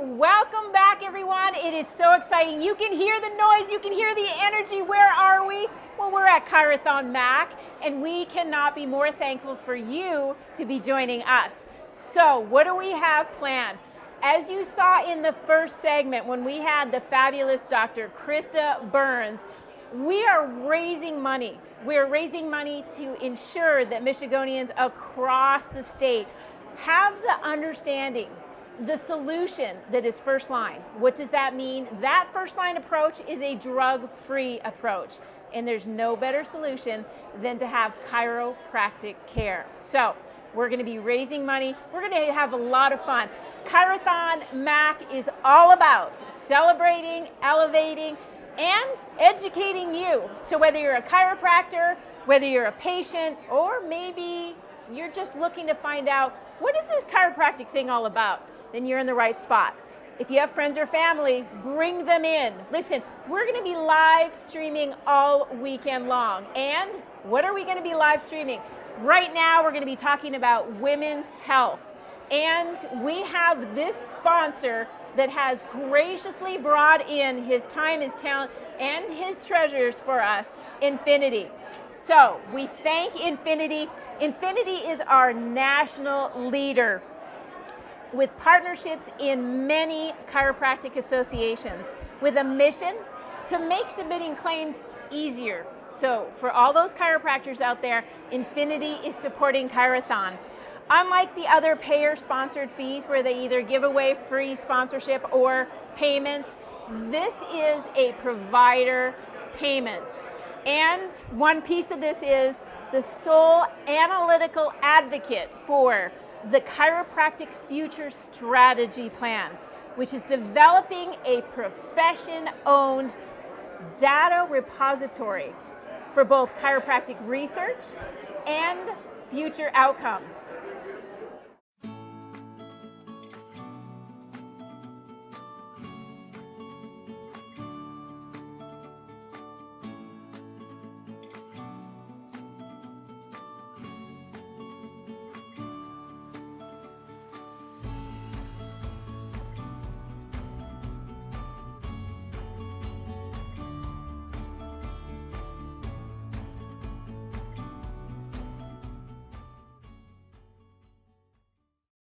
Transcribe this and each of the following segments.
Welcome back, everyone. It is so exciting. You can hear the noise, you can hear the energy. Where are we? Well, we're at CHIROTHON MAC, and we cannot be more thankful for you to be joining us. So, what do we have planned? As you saw in the first segment when we had the fabulous Dr. Krista Burns, we are raising money. We're raising money to ensure that Michigonians across the state have the understanding, the solution that is first line. What does that mean? That first line approach is a drug-free approach, and there's no better solution than to have chiropractic care. So we're going to be raising money. We're going to have a lot of fun. CHIROTHON MAC is all about celebrating, elevating, and educating you. So whether you're a chiropractor, whether you're a patient, or maybe you're just looking to find out what is this chiropractic thing all about, then you're in the right spot. If you have friends or family, bring them in. Listen, we're going to be live streaming all weekend long. And what are we going to be live streaming? Right now, we're going to be talking about women's health. And we have this sponsor that has graciously brought in his time, his talent, and his treasures for us, Infinity. So we thank Infinity. Infinity is our national leader with partnerships in many chiropractic associations with a mission to make submitting claims easier. So for all those chiropractors out there, Infinity is supporting CHIROTHON. Unlike the other payer-sponsored fees where they either give away free sponsorship or payments, this is a provider payment. And one piece of this is the sole analytical advocate for the Chiropractic Future Strategy Plan, which is developing a profession-owned data repository for both chiropractic research and future outcomes.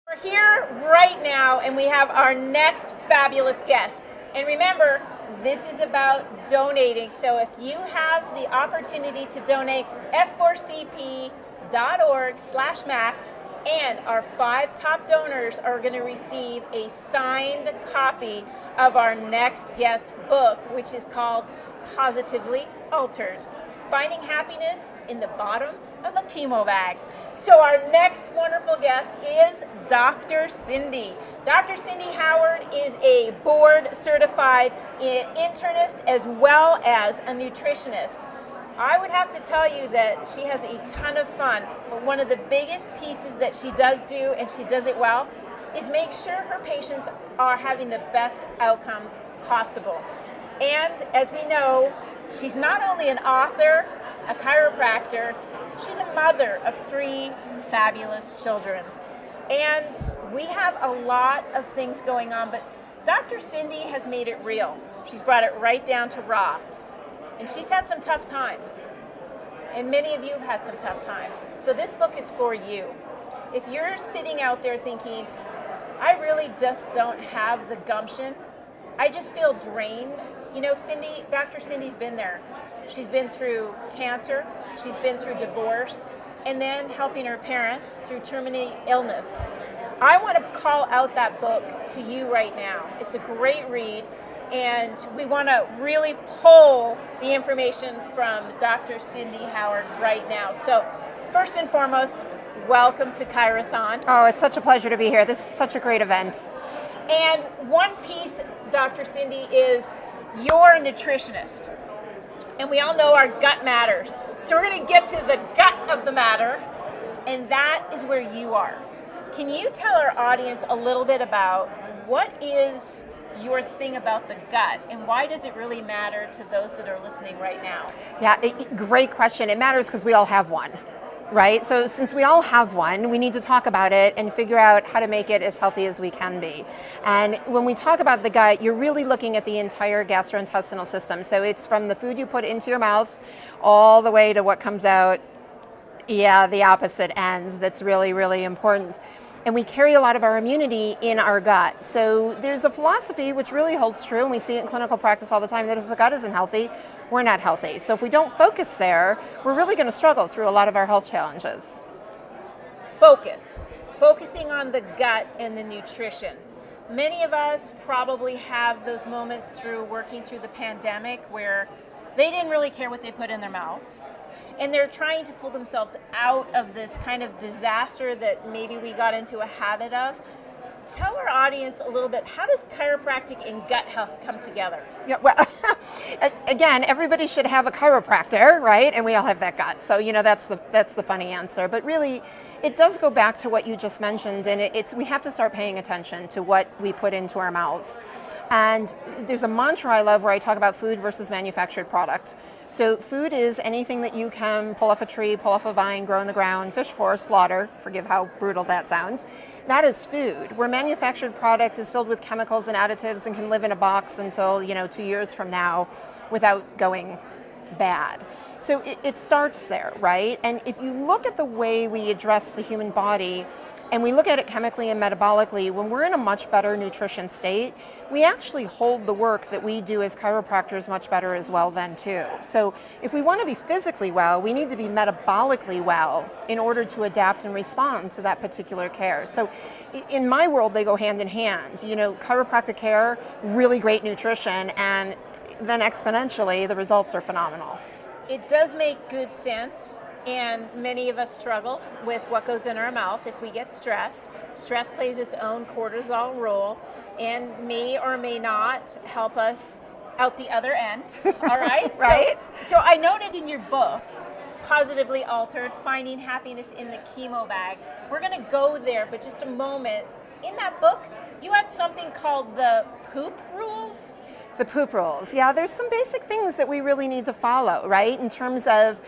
We're here right now, and we have our next fabulous guest. And remember, this is about donating. So if you have the opportunity to donate, f4cp.org/MAC, and our 5 top donors are going to receive a signed copy of our next guest book, which is called Positively Altered: Finding Happiness in the Bottom of a Chemo Bag. So our next wonderful guest is Dr. Cindy. Dr. Cindy Howard is a board-certified internist as well as a nutritionist. I would have to tell you that she has a ton of fun, but one of the biggest pieces that she does do, and she does it well, is make sure her patients are having the best outcomes possible. And as we know, she's not only an author, a chiropractor, she's a mother of 3 fabulous children. And we have a lot of things going on, but Dr. Cindy has made it real. She's brought it right down to raw. And she's had some tough times. And many of you have had some tough times. So this book is for you. If you're sitting out there thinking, I really just don't have the gumption, I just feel drained. You know, Dr. Cindy's been there. She's been through cancer, she's been through divorce, and then helping her parents through terminal illness. I want to call out that book to you right now. It's a great read, and we want to really pull the information from Dr. Cindy Howard right now. So first and foremost, welcome to CHIROTHON. Oh, it's such a pleasure to be here. This is such a great event. And one piece, Dr. Cindy, is you're a nutritionist. And we all know our gut matters. So we're going to get to the gut of the matter, and that is where you are. Can you tell our audience a little bit about what is your thing about the gut, and why does it really matter to those that are listening right now? Yeah, great question. It matters because we all have one. right? So since we all have one, we need to talk about it and figure out how to make it as healthy as we can be. And when we talk about the gut, you're really looking at the entire gastrointestinal system. So it's from the food you put into your mouth all the way to what comes out, the opposite end. That's really, really important. And we carry a lot of our immunity in our gut. So there's a philosophy which really holds true, and we see it in clinical practice all the time, that if the gut isn't healthy, we're not healthy. So if we don't focus there, we're really going to struggle through a lot of our health challenges. Focusing on the gut and the nutrition. Many of us probably have those moments through working through the pandemic where they didn't really care what they put in their mouths. And they're trying to pull themselves out of this kind of disaster that maybe we got into a habit of. Tell our audience a little bit, how does chiropractic and gut health come together? Yeah, well, again, everybody should have a chiropractor, right? And we all have that gut. So, that's the funny answer. But really, it does go back to what you just mentioned, and we have to start paying attention to what we put into our mouths. And there's a mantra I love where I talk about food versus manufactured product. So food is anything that you can pull off a tree, pull off a vine, grow in the ground, fish for, slaughter, forgive how brutal that sounds. That is food. Where manufactured product is filled with chemicals and additives and can live in a box until 2 years from now without going bad. So it starts there, right? And if you look at the way we address the human body, and we look at it chemically and metabolically, when we're in a much better nutrition state, we actually hold the work that we do as chiropractors much better as well then too. So if we want to be physically well, we need to be metabolically well in order to adapt and respond to that particular care. So in my world, they go hand in hand. Chiropractic care, really great nutrition, and then exponentially, the results are phenomenal. It does make good sense. And many of us struggle with what goes in our mouth if we get stressed. Stress plays its own cortisol role and may or may not help us out the other end. All right? Right. So I noted in your book, Positively Altered, Finding Happiness in the Chemo Bag. We're going to go there, but just a moment. In that book, you had something called the poop rules. The poop rules. Yeah, there's some basic things that we really need to follow, right? In terms of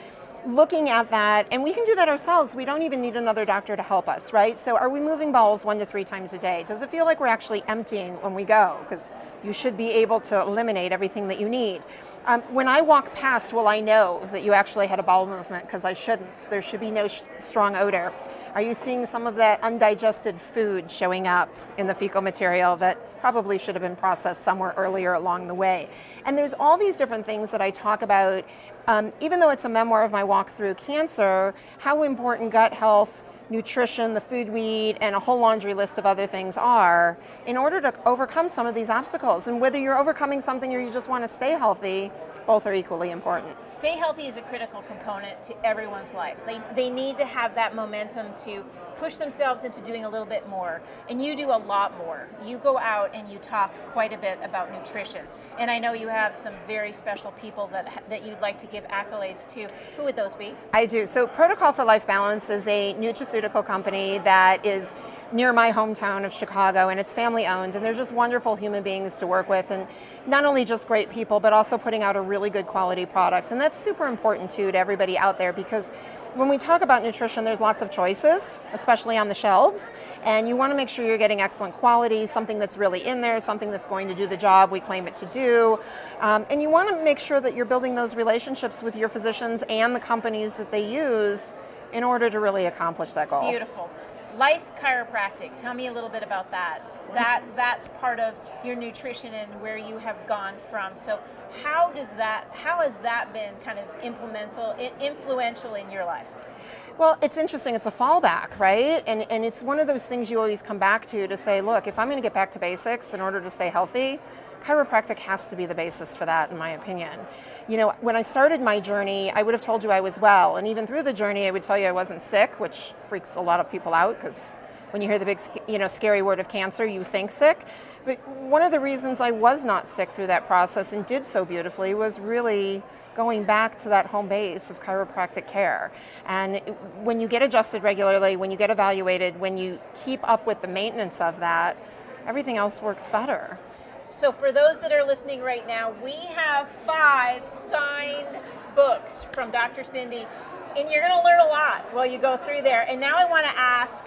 looking at that, and we can do that ourselves. We don't even need another doctor to help us, right? So are we moving bowels 1 to 3 times a day? Does it feel like we're actually emptying when we go? Because you should be able to eliminate everything that you need. When I walk past, will I know that you actually had a bowel movement? Because I shouldn't. There should be no strong odor. Are you seeing some of that undigested food showing up in the fecal material that probably should have been processed somewhere earlier along the way? And there's all these different things that I talk about, even though it's a memoir of my walk through cancer, how important gut health, nutrition, the food we eat, and a whole laundry list of other things are in order to overcome some of these obstacles. And whether you're overcoming something or you just want to stay healthy, both are equally important. Stay healthy is a critical component to everyone's life. They need to have that momentum to push themselves into doing a little bit more. And you do a lot more. You go out and you talk quite a bit about nutrition. And I know you have some very special people that you'd like to give accolades to. Who would those be? I do. So Protocol for Life Balance is a nutraceutical company that is near my hometown of Chicago, and it's family owned, and they're just wonderful human beings to work with, and not only just great people, but also putting out a really good quality product. And that's super important too to everybody out there, because when we talk about nutrition, there's lots of choices, especially on the shelves, and you want to make sure you're getting excellent quality, something that's really in there, something that's going to do the job we claim it to do, and you want to make sure that you're building those relationships with your physicians and the companies that they use in order to really accomplish that goal. Beautiful. Life Chiropractic, tell me a little bit about that. That's part of your nutrition and where you have gone from. So how has that been kind of influential in your life? Well, it's interesting. It's a fallback, right? And it's one of those things you always come back to say, look, if I'm going to get back to basics in order to stay healthy, chiropractic has to be the basis for that, in my opinion. When I started my journey, I would have told you I was well. And even through the journey, I would tell you I wasn't sick, which freaks a lot of people out because when you hear the big, scary word of cancer, you think sick. But one of the reasons I was not sick through that process and did so beautifully was really going back to that home base of chiropractic care. And when you get adjusted regularly, when you get evaluated, when you keep up with the maintenance of that, everything else works better. So for those that are listening right now, we have 5 signed books from Dr. Cindy. And you're going to learn a lot while you go through there. And now I want to ask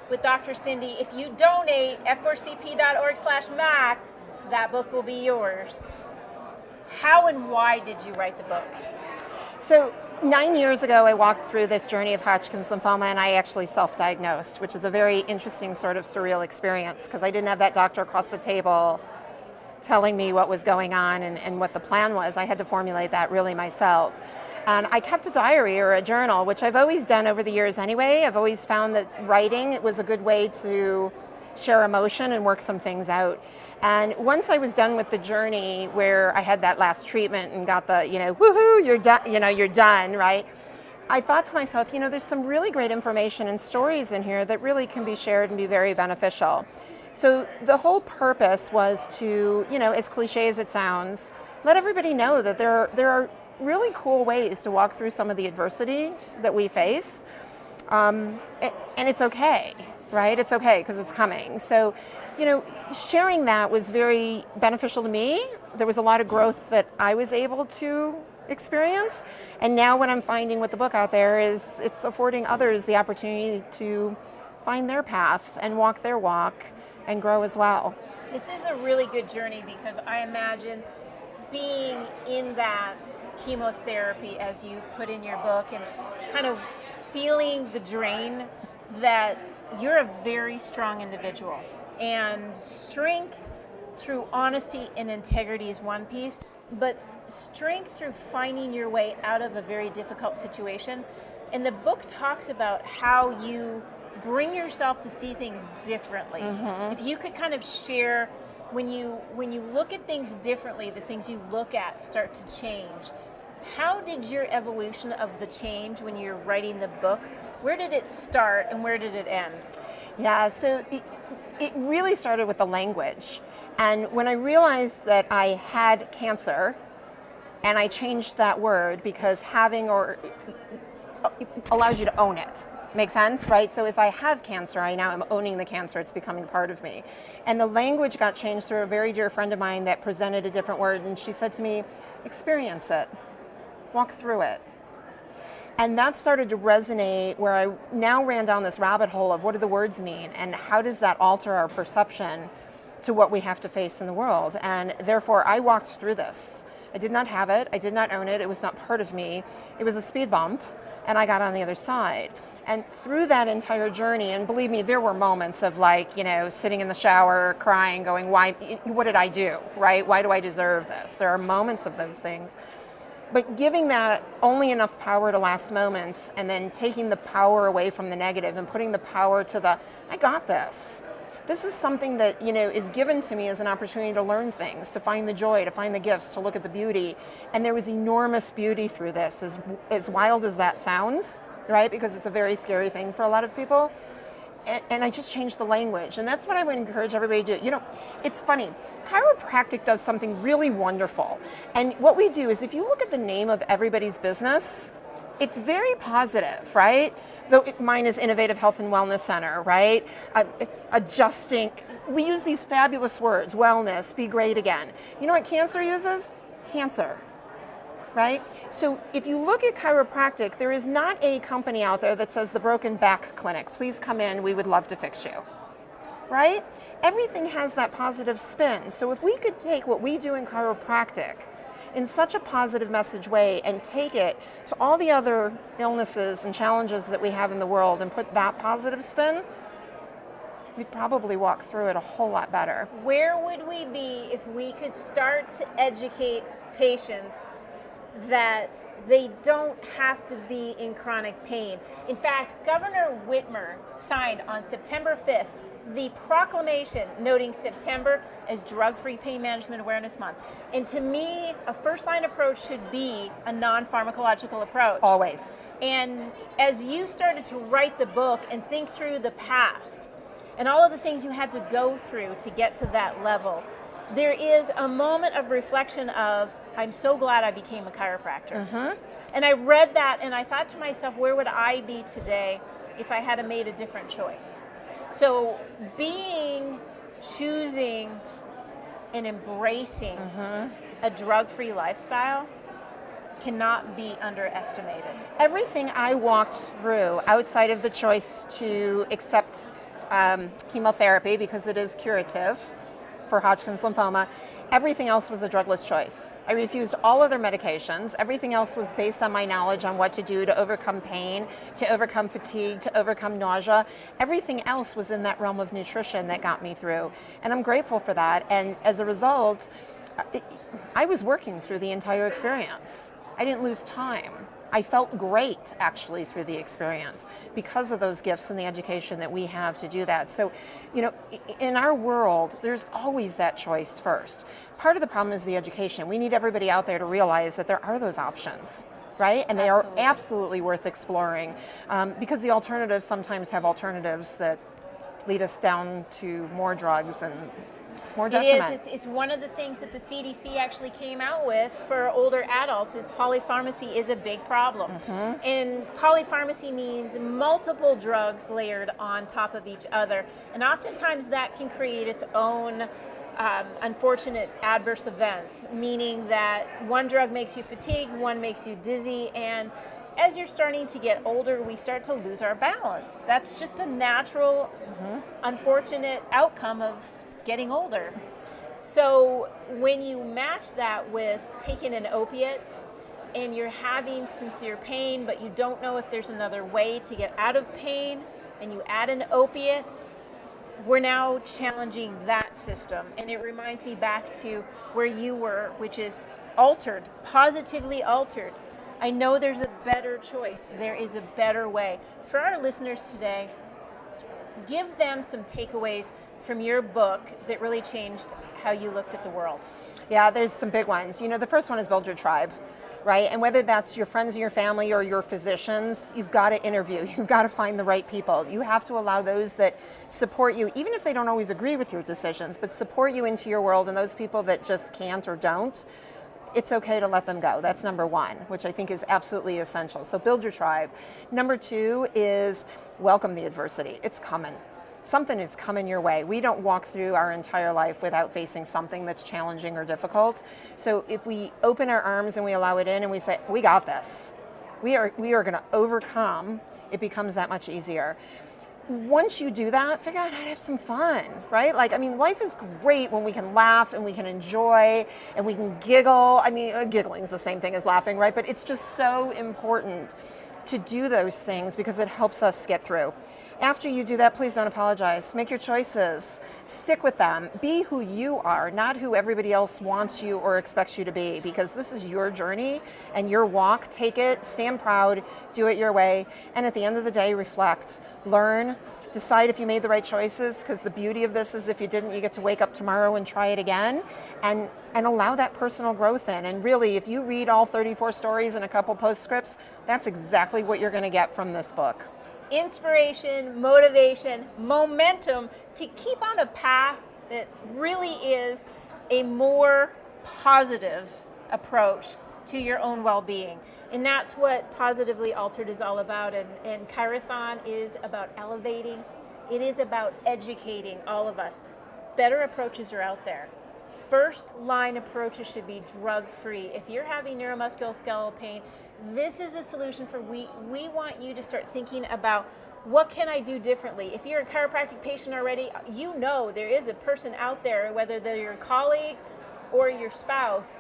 with Dr. Cindy, if you donate f4cp.org/Mac, that book will be yours. How and why did you write the book? So 9 years ago, I walked through this journey of Hodgkin's lymphoma, and I actually self-diagnosed, which is a very interesting sort of surreal experience because I didn't have that doctor across the table telling me what was going on and what the plan was. I had to formulate that really myself. And I kept a diary or a journal, which I've always done over the years anyway. I've always found that writing, it was a good way to share emotion and work some things out. And once I was done with the journey where I had that last treatment and got the, woohoo, you're done, you're done, right? I thought to myself, there's some really great information and stories in here that really can be shared and be very beneficial. So the whole purpose was to, as cliche as it sounds, let everybody know that there are really cool ways to walk through some of the adversity that we face. And it's okay, right? It's okay because it's coming. So, sharing that was very beneficial to me. There was a lot of growth that I was able to experience. And now what I'm finding with the book out there is it's affording others the opportunity to find their path and walk their walk and grow as well. This is a really good journey because I imagine being in that chemotherapy, as you put in your book, and kind of feeling the drain, that you're a very strong individual. And strength through honesty and integrity is one piece, but strength through finding your way out of a very difficult situation. And the book talks about how you bring yourself to see things differently. Mm-hmm. If you could kind of share, when you look at things differently, the things you look at start to change. How did your evolution of the change when you're writing the book? Where did it start and where did it end? Yeah, so it really started with the language. And when I realized that I had cancer, and I changed that word because having or allows you to own it. Make sense, right? So if I have cancer, I now am owning the cancer. It's becoming part of me. And the language got changed through a very dear friend of mine that presented a different word. And she said to me, experience it, walk through it. And that started to resonate where I now ran down this rabbit hole of what do the words mean and how does that alter our perception to what we have to face in the world. And therefore, I walked through this. I did not have it. I did not own it. It was not part of me. It was a speed bump. And I got on the other side. And through that entire journey, and believe me, there were moments of sitting in the shower, crying, going, why, what did I do, right? Why do I deserve this? There are moments of those things. But giving that only enough power to last moments and then taking the power away from the negative and putting the power to the, I got this. This is something that, is given to me as an opportunity to learn things, to find the joy, to find the gifts, to look at the beauty. And there was enormous beauty through this, as wild as that sounds, right? Because it's a very scary thing for a lot of people. And I just changed the language. And that's what I would encourage everybody to do. It's funny. Chiropractic does something really wonderful. And what we do is if you look at the name of everybody's business, it's very positive, right? Though mine is Innovative Health and Wellness Center, right? Adjusting. We use these fabulous words, wellness, be great again. You know what cancer uses? Cancer, right? So if you look at chiropractic, there is not a company out there that says the broken back clinic, please come in, we would love to fix you, right? Everything has that positive spin. So if we could take what we do in chiropractic in such a positive message way and take it to all the other illnesses and challenges that we have in the world and put that positive spin, we'd probably walk through it a whole lot better. Where would we be if we could start to educate patients that they don't have to be in chronic pain? In fact, Governor Whitmer signed on September 5th the proclamation noting September as Drug-Free Pain Management Awareness Month. And to me, a first-line approach should be a non-pharmacological approach. Always. And as you started to write the book and think through the past and all of the things you had to go through to get to that level, there is a moment of reflection of, I'm so glad I became a chiropractor. Mm-hmm. And I read that and I thought to myself, where would I be today if I had made a different choice? So choosing and embracing a drug-free lifestyle cannot be underestimated. Everything I walked through outside of the choice to accept chemotherapy because it is curative for Hodgkin's lymphoma, everything else was a drugless choice. I refused all other medications. Everything else was based on my knowledge on what to do to overcome pain, to overcome fatigue, to overcome nausea. Everything else was in that realm of nutrition that got me through. And I'm grateful for that. And as a result, I was working through the entire experience. I didn't lose time. I felt great actually through the experience because of those gifts and the education that we have to do that. So, in our world, there's always that choice first. Part of the problem is the education. We need everybody out there to realize that there are those options, right? And they are absolutely worth exploring because the alternatives sometimes have alternatives that lead us down to more drugs and more detriment. It is. It's one of the things that the CDC actually came out with for older adults is polypharmacy is a big problem. Mm-hmm. And polypharmacy means multiple drugs layered on top of each other. And oftentimes that can create its own unfortunate adverse event, meaning that one drug makes you fatigued, one makes you dizzy, and as you're starting to get older, we start to lose our balance. That's just a natural, unfortunate outcome of getting older. So when you match that with taking an opiate and you're having sincere pain, but you don't know if there's another way to get out of pain, and you add an opiate, we're now challenging that system. And it reminds me back to where you were, which is altered, positively altered. I know there's a better choice. There is a better way. For our listeners today, give them some takeaways from your book that really changed how you looked at the world. Yeah, there's some big ones. The first one is build your tribe, right? And whether that's your friends and your family or your physicians, you've got to interview. You've got to find the right people. You have to allow those that support you, even if they don't always agree with your decisions, but support you into your world, and those people that just can't or don't, it's okay to let them go. That's number one, which I think is absolutely essential. So build your tribe. Number two is welcome the adversity. It's coming. Something is coming your way. We don't walk through our entire life without facing something that's challenging or difficult. So if we open our arms and we allow it in and we say, we got this, we are going to overcome, it becomes that much easier. Once you do that, figure out how to have some fun, right? Life is great when we can laugh and we can enjoy and we can giggle. Giggling is the same thing as laughing, right? But it's just so important to do those things because it helps us get through. After you do that, please don't apologize. Make your choices. Stick with them. Be who you are, not who everybody else wants you or expects you to be, because this is your journey and your walk. Take it, stand proud, do it your way, and at the end of the day, reflect, learn, decide if you made the right choices, because the beauty of this is if you didn't, you get to wake up tomorrow and try it again, and allow that personal growth in. And really, if you read all 34 stories and a couple postscripts, that's exactly what you're going to get from this book. Inspiration, motivation, momentum to keep on a path that really is a more positive approach to your own well-being. And that's what Positively Altered is all about. And CHIROTHON is about elevating. It is about educating all of us. Better approaches are out there. First line approaches should be drug-free. If you're having neuromusculoskeletal pain, this is a solution for we want you to start thinking about what can I do differently. If you're a chiropractic patient already, you know there is a person out there, whether they're your colleague or your spouse,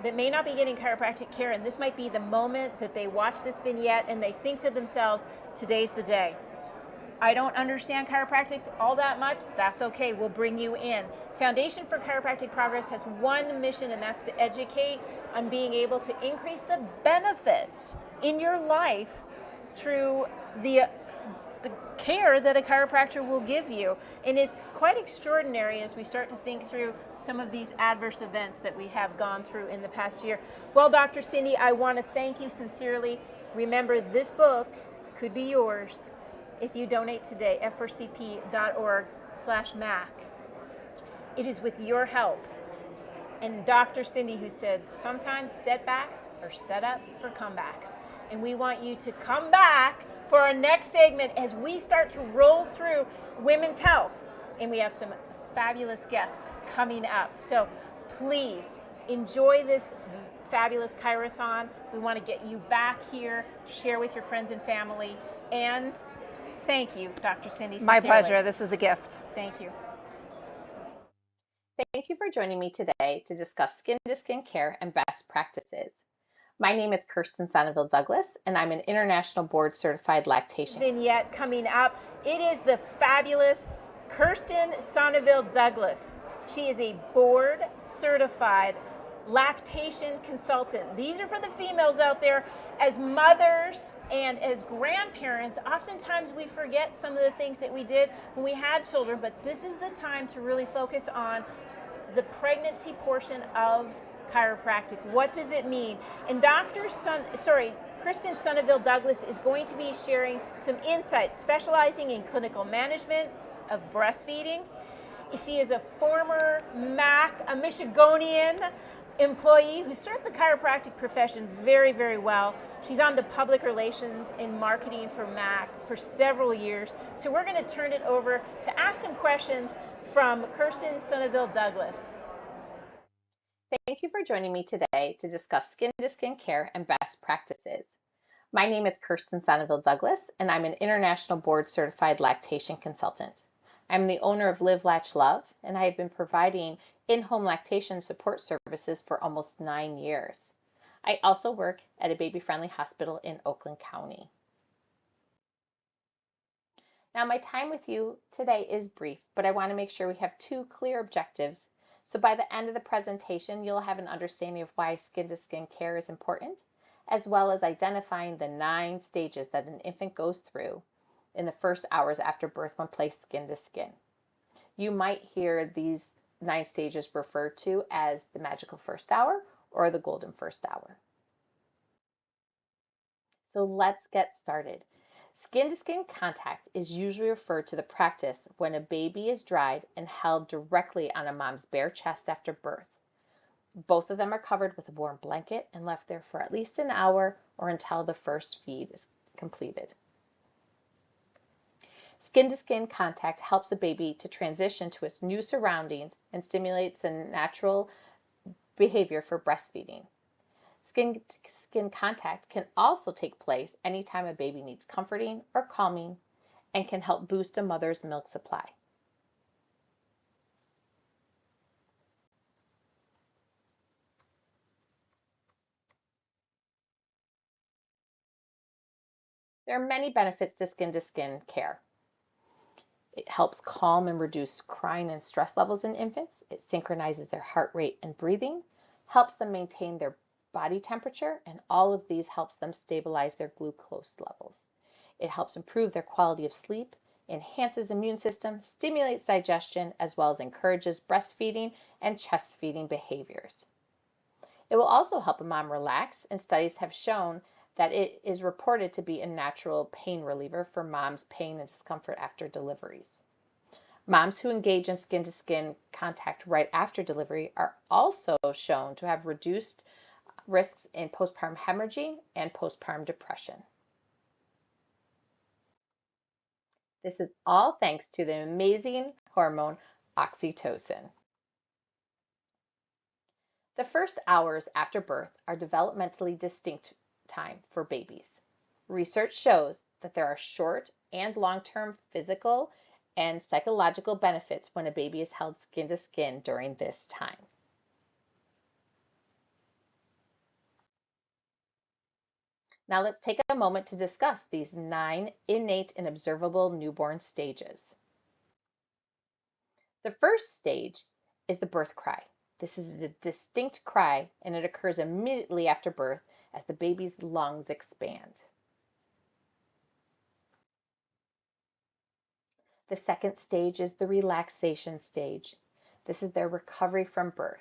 that may not be getting chiropractic care, and this might be the moment that they watch this vignette and they think to themselves, today's the day. I don't understand chiropractic all that much. That's okay. We'll bring you in. Foundation for Chiropractic Progress has one mission, and that's to educate on being able to increase the benefits in your life through the care that a chiropractor will give you. And it's quite extraordinary as we start to think through some of these adverse events that we have gone through in the past year. Well, Dr. Cindy, I want to thank you sincerely. Remember, this book could be yours if you donate today, f4cp.org/MAC. It is with your help. And Dr. Cindy, who said, sometimes setbacks are set up for comebacks. And we want you to come back for our next segment as we start to roll through women's health. And we have some fabulous guests coming up. So please enjoy this fabulous CHIROTHON. We want to get you back here, share with your friends and family, and thank you, Dr. Cindy. My Sincerely. pleasure. This is a gift. Thank you. Thank you for joining me today to discuss skin-to-skin care and best practices. My name is Kirsten Sonneville Douglas, and I'm an international board certified lactation. Vignette coming up. It is the fabulous Kirsten Sonneville Douglas. She is a board certified lactation consultant. These are for the females out there. As mothers and as grandparents, oftentimes we forget some of the things that we did when we had children, but this is the time to really focus on the pregnancy portion of chiropractic. What does it mean? And Kristen Sonneville Douglas is going to be sharing some insights, specializing in clinical management of breastfeeding. She is a former MAC, a Michigonian employee who served the chiropractic profession very, very well. She's on the public relations and marketing for MAC for several years. So we're going to turn it over to ask some questions from Kirsten Sonneville Douglas. Thank you for joining me today to discuss skin-to-skin care and best practices. My name is Kirsten Sonneville Douglas, and I'm an international board certified lactation consultant. I'm the owner of Live Latch Love, and I have been providing in-home lactation support services for almost 9 years. I also work at a baby-friendly hospital in Oakland County. Now, my time with you today is brief, but I want to make sure we have 2 clear objectives. So by the end of the presentation, you'll have an understanding of why skin-to-skin care is important, as well as identifying the 9 stages that an infant goes through in the first hours after birth when placed skin-to-skin. You might hear these 9 stages referred to as the magical first hour or the golden first hour. So let's get started. Skin-to-skin contact is usually referred to the practice when a baby is dried and held directly on a mom's bare chest after birth. Both of them are covered with a warm blanket and left there for at least an hour or until the first feed is completed. Skin-to-skin contact helps a baby to transition to its new surroundings and stimulates the natural behavior for breastfeeding. Skin-to-skin contact can also take place anytime a baby needs comforting or calming and can help boost a mother's milk supply. There are many benefits to skin-to-skin care. It helps calm and reduce crying and stress levels in infants. It synchronizes their heart rate and breathing, helps them maintain their body temperature, and all of these helps them stabilize their glucose levels. It helps improve their quality of sleep, enhances immune system, stimulates digestion, as well as encourages breastfeeding and chest feeding behaviors. It will also help a mom relax, and studies have shown that it is reported to be a natural pain reliever for mom's pain and discomfort after deliveries. Moms who engage in skin-to-skin contact right after delivery are also shown to have reduced risks in postpartum hemorrhaging and postpartum depression. This is all thanks to the amazing hormone oxytocin. The first hours after birth are developmentally distinct time for babies. Research shows that there are short and long-term physical and psychological benefits when a baby is held skin to skin during this time. Now let's take a moment to discuss these 9 innate and observable newborn stages. The first stage is the birth cry. This is a distinct cry, and it occurs immediately after birth as the baby's lungs expand. The second stage is the relaxation stage. This is their recovery from birth.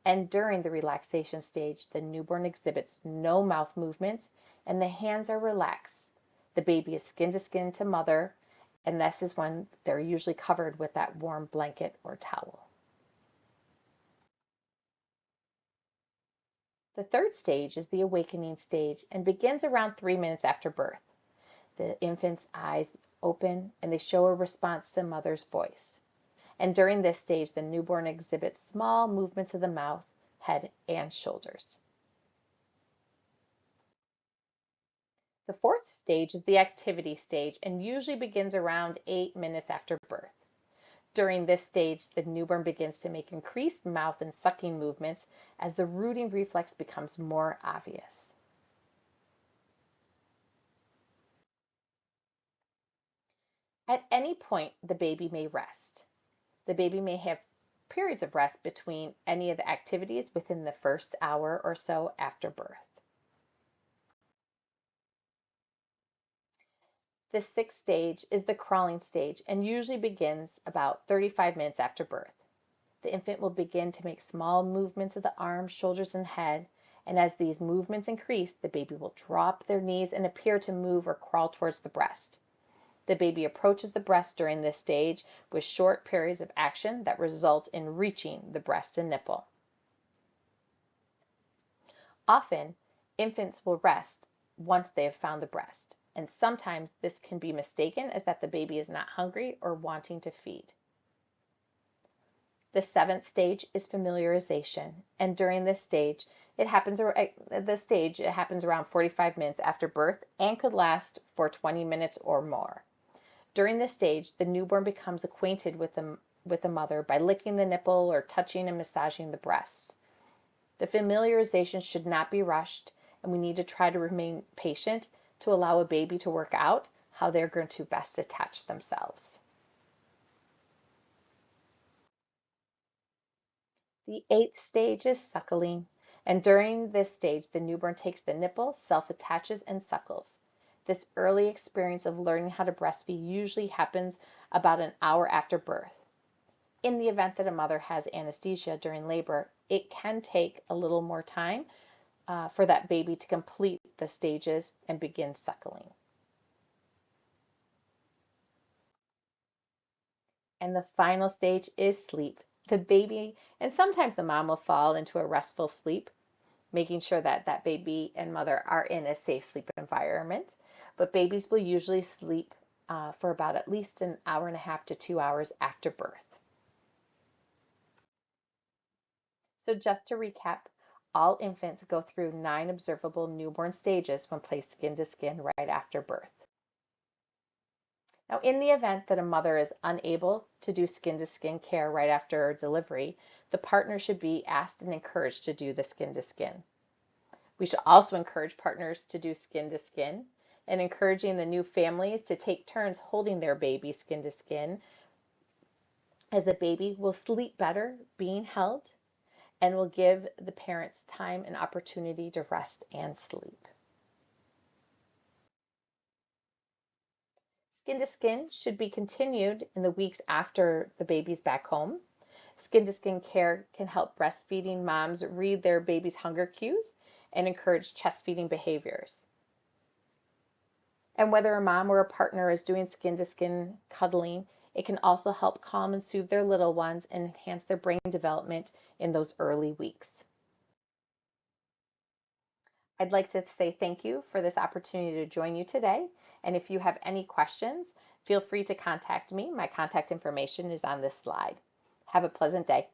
And during the relaxation stage, the newborn exhibits no mouth movements and the hands are relaxed. The baby is skin to skin to mother, and this is when they're usually covered with that warm blanket or towel. The third stage is the awakening stage and begins around 3 minutes after birth. The infant's eyes open and they show a response to the mother's voice. And during this stage, the newborn exhibits small movements of the mouth, head, and shoulders. The fourth stage is the activity stage and usually begins around 8 minutes after birth. During this stage, the newborn begins to make increased mouth and sucking movements as the rooting reflex becomes more obvious. At any point, the baby may rest. The baby may have periods of rest between any of the activities within the first hour or so after birth. The sixth stage is the crawling stage and usually begins about 35 minutes after birth. The infant will begin to make small movements of the arms, shoulders, and head, and as these movements increase, the baby will drop their knees and appear to move or crawl towards the breast. The baby approaches the breast during this stage with short periods of action that result in reaching the breast and nipple. Often, infants will rest once they have found the breast, and sometimes this can be mistaken as that the baby is not hungry or wanting to feed. The seventh stage is familiarization, and during this stage, it happens around 45 minutes after birth and could last for 20 minutes or more. During this stage, the newborn becomes acquainted with the mother by licking the nipple or touching and massaging the breasts. The familiarization should not be rushed, and we need to try to remain patient to allow a baby to work out how they're going to best attach themselves. The eighth stage is suckling, and during this stage, the newborn takes the nipple, self-attaches, and suckles. This early experience of learning how to breastfeed usually happens about an hour after birth. In the event that a mother has anesthesia during labor, it can take a little more time for that baby to complete the stages and begin suckling. And the final stage is sleep. The baby and sometimes the mom will fall into a restful sleep, making sure that that baby and mother are in a safe sleep environment. But babies will usually sleep for about at least an hour and a half to 2 hours after birth. So just to recap, all infants go through 9 observable newborn stages when placed skin to skin right after birth. Now, in the event that a mother is unable to do skin-to-skin care right after delivery, the partner should be asked and encouraged to do the skin-to-skin. We should also encourage partners to do skin-to-skin and encouraging the new families to take turns holding their baby skin-to-skin, as the baby will sleep better being held and will give the parents time and opportunity to rest and sleep. Skin to skin should be continued in the weeks after the baby's back home. Skin to skin care can help breastfeeding moms read their baby's hunger cues and encourage chest feeding behaviors. And whether a mom or a partner is doing skin to skin cuddling, it can also help calm and soothe their little ones and enhance their brain development in those early weeks. I'd like to say thank you for this opportunity to join you today. And if you have any questions, feel free to contact me. My contact information is on this slide. Have a pleasant day.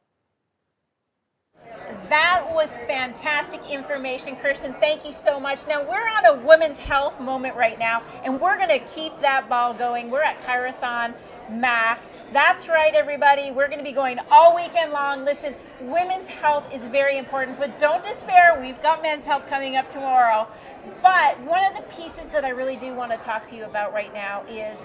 That was fantastic information, Kirsten. Thank you so much. Now, we're on a women's health moment right now, and we're going to keep that ball going. We're at CHIROTHON MAC. That's right, everybody. We're going to be going all weekend long. Listen, women's health is very important, but don't despair. We've got men's health coming up tomorrow. But one of the pieces that I really do want to talk to you about right now is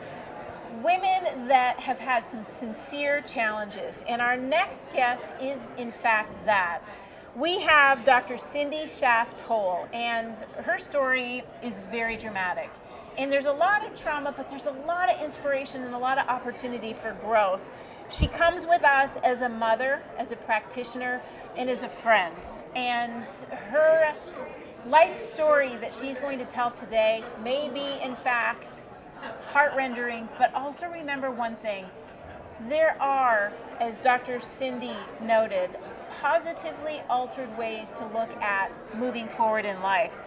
women that have had some sincere challenges. And our next guest is, in fact, that. We have Dr. Cindy Schaff-Toll, and her story is very dramatic. And there's a lot of trauma, but there's a lot of inspiration and a lot of opportunity for growth. She comes with us as a mother, as a practitioner, and as a friend. And her life story that she's going to tell today may be, in fact, heart-rendering, but also remember one thing. There are, as Dr. Cindy noted, positively altered ways to look at moving forward in life.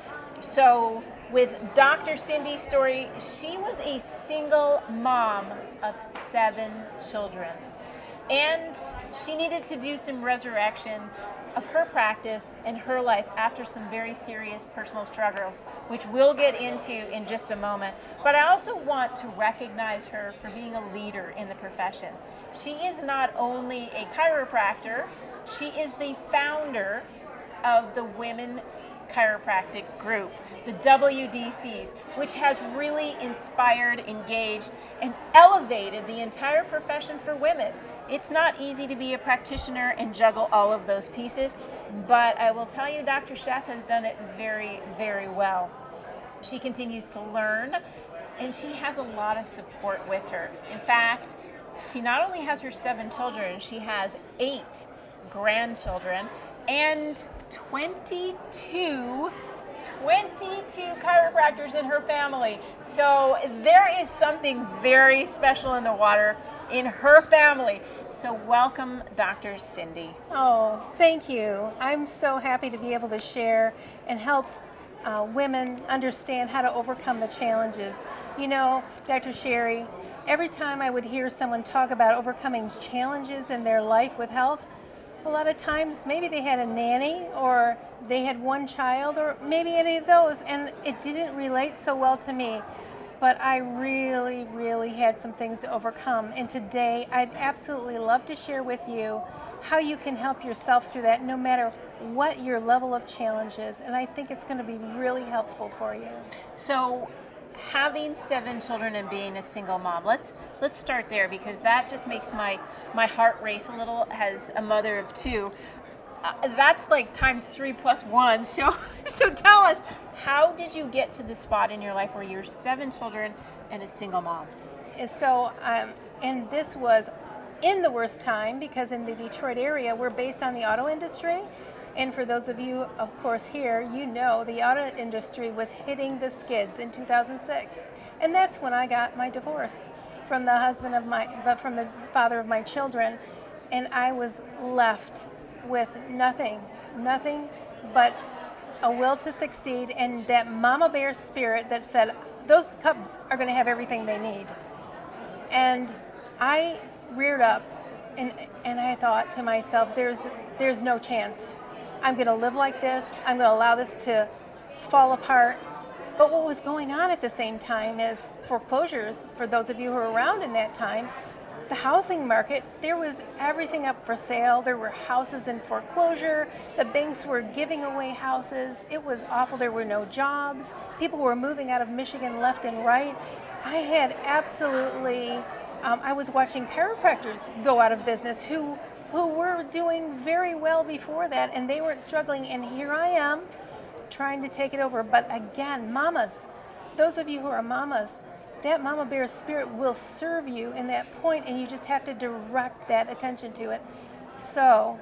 So with Dr. Cindy's story, she was a single mom of 7 children. And she needed to do some resurrection, of her practice and her life after some very serious personal struggles, which we'll get into in just a moment. But I also want to recognize her for being a leader in the profession. She is not only a chiropractor, she is the founder of the Women Chiropractic Group, the WDCs, which has really inspired, engaged, and elevated the entire profession for women. It's not easy to be a practitioner and juggle all of those pieces, but I will tell you, Dr. Sheff has done it very, very well. She continues to learn, and she has a lot of support with her. In fact, she not only has her 7 children, she has 8 grandchildren and 22 chiropractors in her family. So there is something very special in the water in her family. So welcome, Dr. Cindy. Oh, thank you. I'm so happy to be able to share and help women understand how to overcome the challenges. You know, Dr. Sherry, every time I would hear someone talk about overcoming challenges in their life with health, a lot of times maybe they had a nanny or they had one child or maybe any of those, and it didn't relate so well to me. But I really, really had some things to overcome. And today I'd absolutely love to share with you how you can help yourself through that no matter what your level of challenge is. And I think it's going to be really helpful for you. So having 7 children and being a single mom, let's start there, because that just makes my heart race a little as a mother of 2. That's like times 3 plus 1. So tell us, how did you get to the spot in your life where you're 7 children and a single mom? So, and this was in the worst time, because in the Detroit area, we're based on the auto industry. And for those of you, of course, here, you know the auto industry was hitting the skids in 2006. And that's when I got my divorce from the from the father of my children. And I was left with nothing but a will to succeed and that mama bear spirit that said, those cubs are going to have everything they need. And I reared up and I thought to myself, there's no chance. I'm going to live like this. I'm going to allow this to fall apart. But what was going on at the same time is foreclosures, for those of you who were around in that time, the housing market, there was everything up for sale. There were houses in foreclosure. The banks were giving away houses. It was awful. There were no jobs. People were moving out of Michigan left and right. I had absolutely, I was watching chiropractors go out of business who were doing very well before that, and they weren't struggling. And here I am trying to take it over. But again, mamas, those of you who are mamas, that mama bear spirit will serve you in that point, and you just have to direct that attention to it. So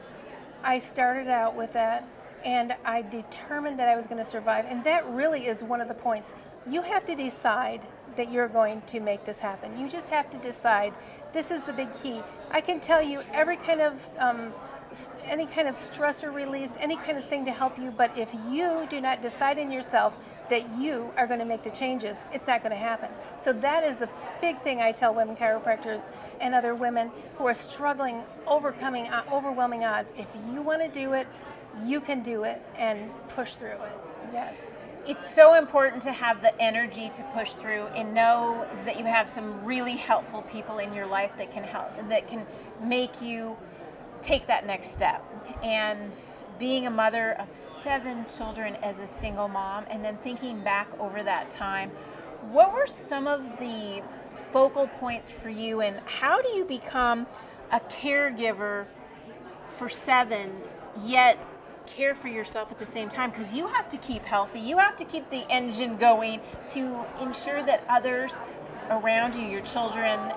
I started out with that, and I determined that I was going to survive. And that really is one of the points. You have to decide that you're going to make this happen. You just have to decide. This is the big key. I can tell you every kind of any kind of stressor release, any kind of thing to help you, but if you do not decide in yourself that you are going to make the changes, it's not going to happen. So that is the big thing I tell women chiropractors and other women who are struggling, overcoming overwhelming odds. If you want to do it, you can do it and push through it. Yes. It's so important to have the energy to push through and know that you have some really helpful people in your life that can help, that can make you take that next step. And being a mother of 7 children as a single mom, and then thinking back over that time, what were some of the focal points for you, and how do you become a caregiver for 7 yet care for yourself at the same time? Because you have to keep healthy, you have to keep the engine going to ensure that others around you, your children,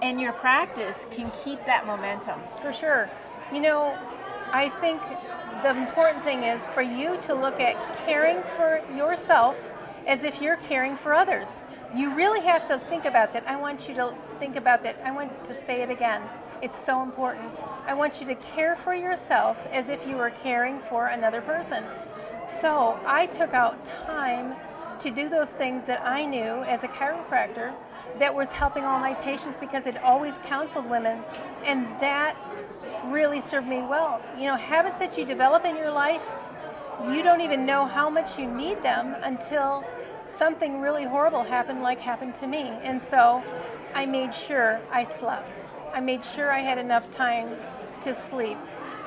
and your practice can keep that momentum. For sure. You know, I think the important thing is for you to look at caring for yourself as if you're caring for others. You really have to think about that. I want you to think about that. I want to say it again. It's so important. I want you to care for yourself as if you were caring for another person. So I took out time to do those things that I knew as a chiropractor that was helping all my patients, because it always counseled women, and that really served me well. Habits that you develop in your life, you don't even know how much you need them until something really horrible happened to me. And so I made sure I slept. I made sure I had enough time to sleep.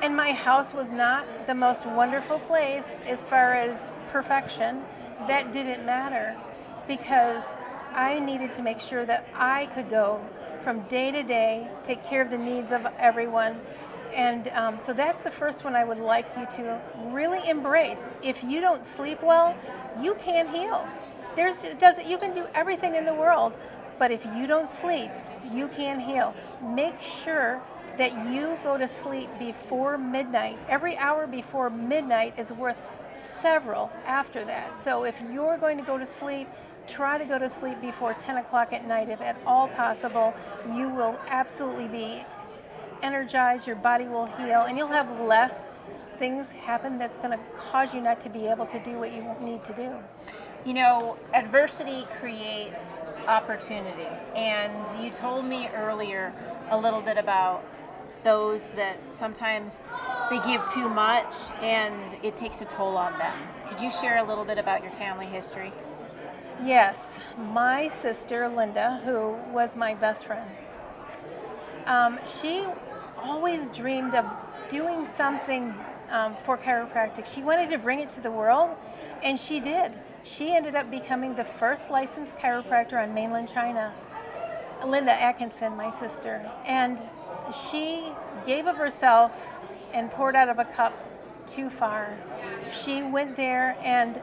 And my house was not the most wonderful place as far as perfection. That didn't matter because I needed to make sure that I could go from day to day, take care of the needs of everyone. And so that's the first one I would like you to really embrace. If you don't sleep well, you can't heal. You can do everything in the world, but if you don't sleep, you can't heal. Make sure that you go to sleep before midnight. Every hour before midnight is worth several after that. So if you're going to go to sleep, try to go to sleep before 10 o'clock at night if at all possible. You will absolutely be energized, your body will heal, and you'll have less things happen that's going to cause you not to be able to do what you need to do. Adversity creates opportunity. And you told me earlier a little bit about those that sometimes they give too much and it takes a toll on them. Could you share a little bit about your family history? Yes, my sister Linda, who was my best friend, she always dreamed of doing something for chiropractic. She wanted to bring it to the world, and she did. She ended up becoming the first licensed chiropractor on mainland China. Linda Atkinson, my sister, and she gave of herself and poured out of a cup too far. She went there and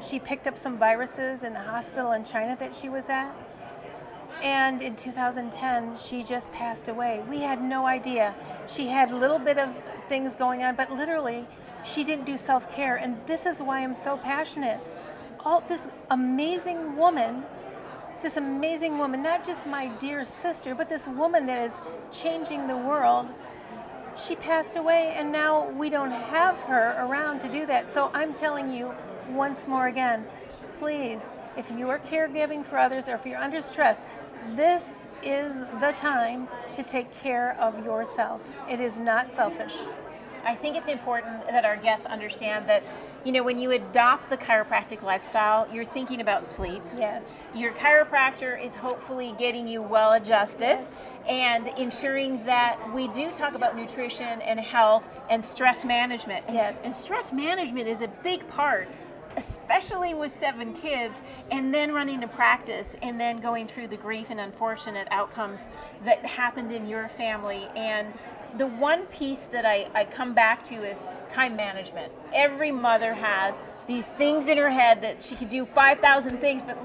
she picked up some viruses in the hospital in China that she was at. And in 2010, she just passed away. We had no idea. She had a little bit of things going on, but literally, she didn't do self-care. And this is why I'm so passionate. This amazing woman, not just my dear sister, but this woman that is changing the world, she passed away, and now we don't have her around to do that. So I'm telling you once more again, please, if you are caregiving for others or if you're under stress, this is the time to take care of yourself. It is not selfish. I think it's important that our guests understand that, when you adopt the chiropractic lifestyle, you're thinking about sleep. Yes. Your chiropractor is hopefully getting you well adjusted. Yes. And ensuring that we do talk about nutrition and health and stress management. Yes. And stress management is a big part, especially with 7 kids, and then running a practice, and then going through the grief and unfortunate outcomes that happened in your family. And the one piece that I come back to is time management. Every mother has these things in her head that she could do 5,000 things, but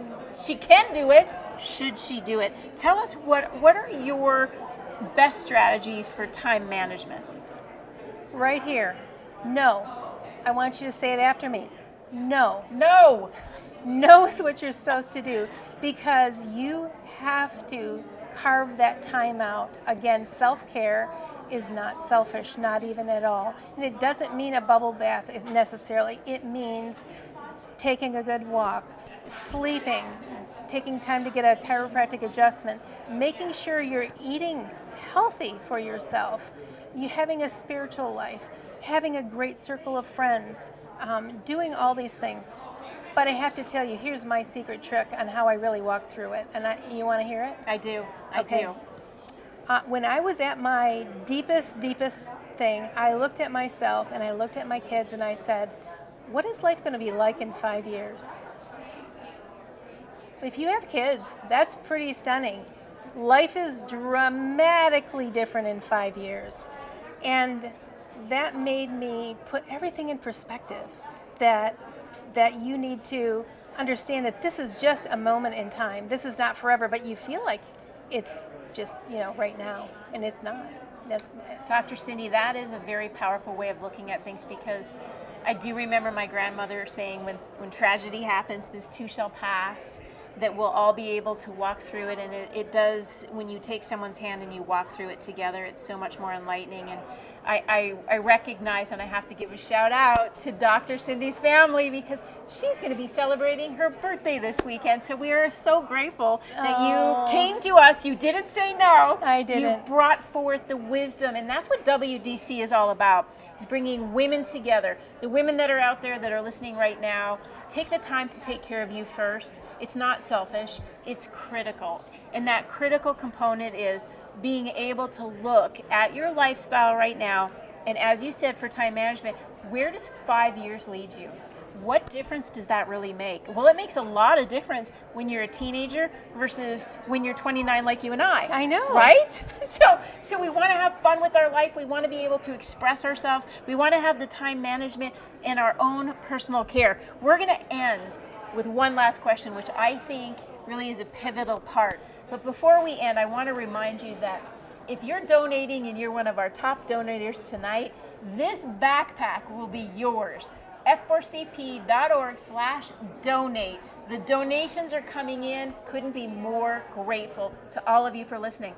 she can do it. Should she do it? Tell us what are your best strategies for time management? Right here. No. I want you to say it after me. No. No. No is what you're supposed to do, because you have to carve that time out. Again, self-care is not selfish, not even at all. And it doesn't mean a bubble bath is necessarily. It means taking a good walk, sleeping, taking time to get a chiropractic adjustment, making sure you're eating healthy for yourself, you having a spiritual life, having a great circle of friends, doing all these things. But I have to tell you, here's my secret trick on how I really walk through it. And you want to hear it? I do. Okay. I do. When I was at my deepest thing, I looked at myself and I looked at my kids and I said, what is life going to be like in 5 years? If you have kids, that's pretty stunning. Life is dramatically different in 5 years. And that made me put everything in perspective, that you need to understand that this is just a moment in time. This is not forever, but you feel like it's just, right now, and it's not. Dr. Cindy, that is a very powerful way of looking at things, because I do remember my grandmother saying when tragedy happens, this too shall pass, that we'll all be able to walk through it. And it does, when you take someone's hand and you walk through it together, it's so much more enlightening. And I recognize, and I have to give a shout out to Dr. Cindy's family because she's going to be celebrating her birthday this weekend. So we are so grateful that you came to us. You didn't say no. I didn't. You brought forth the wisdom, and that's what WDC is all about, is bringing women together. The women that are out there that are listening right now, take the time to take care of you first. It's not selfish, it's critical. And that critical component is being able to look at your lifestyle right now, and as you said, for time management, where does 5 years lead you? What difference does that really make? Well, it makes a lot of difference when you're a teenager versus when you're 29 like you and I. I know. Right? So we want to have fun with our life. We want to be able to express ourselves. We want to have the time management and our own personal care. We're going to end with one last question, which I think really is a pivotal part. But before we end, I want to remind you that if you're donating and you're one of our top donators tonight, this backpack will be yours. f4cp.org/donate. The donations are coming in. Couldn't be more grateful to all of you for listening.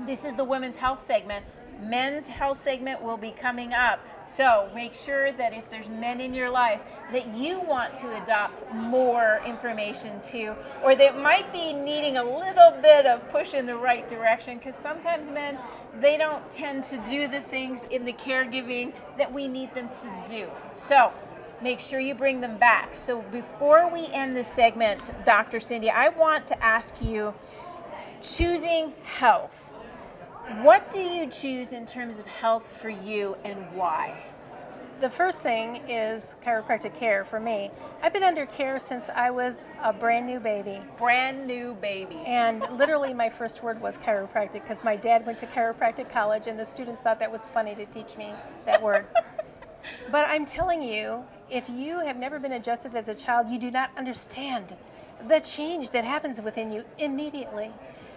This is the women's health segment. Men's health segment will be coming up. So make sure that if there's men in your life that you want to adopt more information to, or that might be needing a little bit of push in the right direction, because sometimes men, they don't tend to do the things in the caregiving that we need them to do. So make sure you bring them back. So before we end this segment, Dr. Cindy, I want to ask you, choosing health. What do you choose in terms of health for you, and why? The first thing is chiropractic care for me. I've been under care since I was a brand new baby. Brand new baby. And literally my first word was chiropractic because my dad went to chiropractic college and the students thought that was funny to teach me that word. But I'm telling you, if you have never been adjusted as a child, you do not understand the change that happens within you immediately.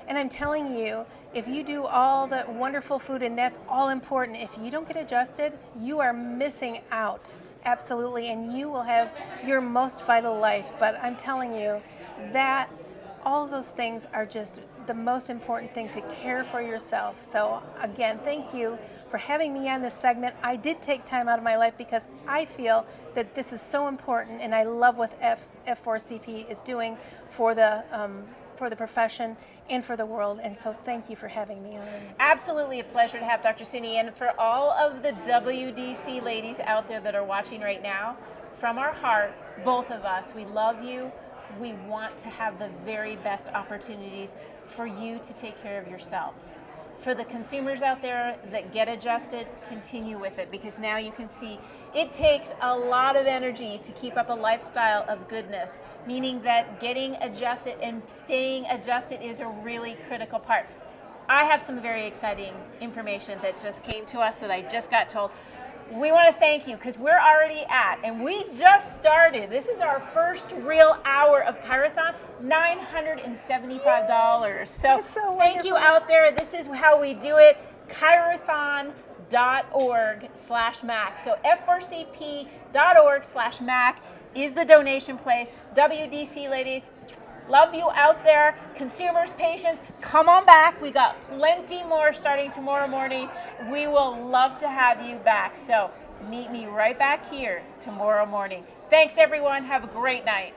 And I'm telling you, if you do all the wonderful food, and that's all important, if you don't get adjusted, you are missing out. Absolutely. And you will have your most vital life. But I'm telling you that all of those things are just the most important thing, to care for yourself. So again, thank you for having me on this segment. I did take time out of my life because I feel that this is so important, and I love what F4CP is doing for the profession and for the world, and so thank you for having me on. Absolutely a pleasure to have Dr. Cindy, and for all of the WDC ladies out there that are watching right now, from our heart, both of us, we love you. We want to have the very best opportunities for you to take care of yourself. For the consumers out there that get adjusted, continue with it, because now you can see it takes a lot of energy to keep up a lifestyle of goodness, meaning that getting adjusted and staying adjusted is a really critical part. I have some very exciting information that just came to us that I just got told. We want to thank you because we're already at, and we just started. This is our first real hour of CHIROTHON, $975. So thank you out there. This is how we do it. CHIROTHON.org/MAC. So f4cp.org/MAC is the donation place. WDC ladies, love you out there. Consumers, patients, come on back. We got plenty more starting tomorrow morning. We will love to have you back. So meet me right back here tomorrow morning. Thanks, everyone. Have a great night.